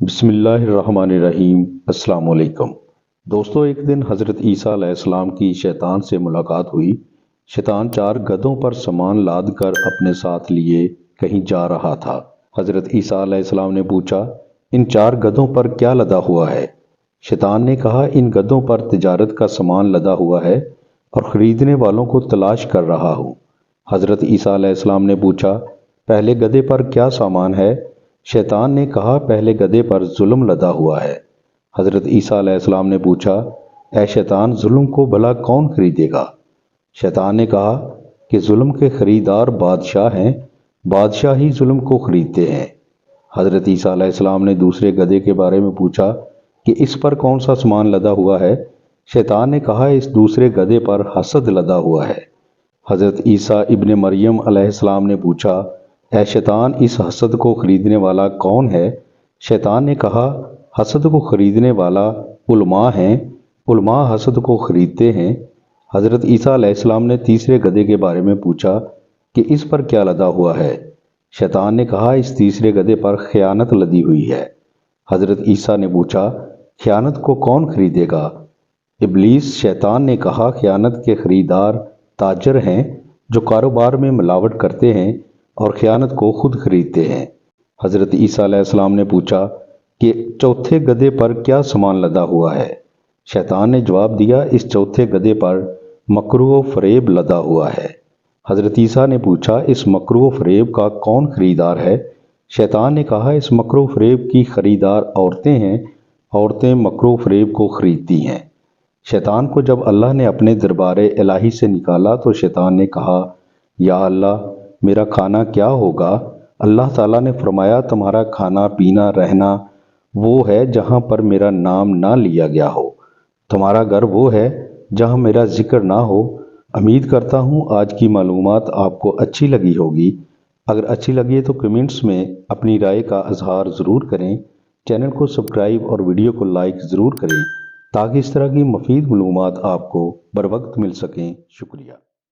بسم اللہ الرحمن الرحیم۔ السلام علیکم دوستو، ایک دن حضرت عیسیٰ علیہ السلام کی شیطان سے ملاقات ہوئی۔ شیطان 4 گدھوں پر سامان لاد کر اپنے ساتھ لیے کہیں جا رہا تھا۔ حضرت عیسیٰ علیہ السلام نے پوچھا، ان 4 گدھوں پر کیا لدا ہوا ہے؟ شیطان نے کہا، ان گدھوں پر تجارت کا سامان لدا ہوا ہے اور خریدنے والوں کو تلاش کر رہا ہوں۔ حضرت عیسیٰ علیہ السلام نے پوچھا، پہلے گدھے پر کیا سامان ہے؟ شیطان نے کہا، پہلے گدھے پر ظلم لدا ہوا ہے۔ حضرت عیسیٰ علیہ السلام نے پوچھا، اے شیطان، ظلم کو بھلا کون خریدے گا؟ شیطان نے کہا کہ ظلم کے خریدار بادشاہ ہیں، بادشاہ ہی ظلم کو خریدتے ہیں۔ حضرت عیسیٰ علیہ السلام نے دوسرے گدھے کے بارے میں پوچھا کہ اس پر کون سا سامان لدا ہوا ہے؟ شیطان نے کہا، اس دوسرے گدھے پر حسد لدا ہوا ہے۔ حضرت عیسیٰ ابن مریم علیہ السلام نے پوچھا، اے شیطان، اس حسد کو خریدنے والا کون ہے؟ شیطان نے کہا، حسد کو خریدنے والا علماء ہیں، علماء حسد کو خریدتے ہیں۔ حضرت عیسیٰ علیہ السلام نے تیسرے گدھے کے بارے میں پوچھا کہ اس پر کیا لدا ہوا ہے؟ شیطان نے کہا، اس تیسرے گدھے پر خیانت لدی ہوئی ہے۔ حضرت عیسیٰ نے پوچھا، خیانت کو کون خریدے گا؟ ابلیس شیطان نے کہا، خیانت کے خریدار تاجر ہیں جو کاروبار میں ملاوٹ کرتے ہیں اور خیانت کو خود خریدتے ہیں۔ حضرت عیسیٰ علیہ السلام نے پوچھا کہ چوتھے گدھے پر کیا سامان لدا ہوا ہے؟ شیطان نے جواب دیا، اس چوتھے گدھے پر مکر و فریب لدا ہوا ہے۔ حضرت عیسیٰ نے پوچھا، اس مکر و فریب کا کون خریدار ہے؟ شیطان نے کہا، اس مکر و فریب کی خریدار عورتیں ہیں، عورتیں مکر و فریب کو خریدتی ہیں۔ شیطان کو جب اللہ نے اپنے دربار الہی سے نکالا تو شیطان نے کہا، یا اللہ، میرا کھانا کیا ہوگا؟ اللہ تعالیٰ نے فرمایا، تمہارا کھانا پینا رہنا وہ ہے جہاں پر میرا نام نہ لیا گیا ہو، تمہارا گھر وہ ہے جہاں میرا ذکر نہ ہو۔ امید کرتا ہوں آج کی معلومات آپ کو اچھی لگی ہوگی۔ اگر اچھی لگی ہے تو کمنٹس میں اپنی رائے کا اظہار ضرور کریں۔ چینل کو سبسکرائب اور ویڈیو کو لائک ضرور کریں تاکہ اس طرح کی مفید معلومات آپ کو بر وقت مل سکیں۔ شکریہ۔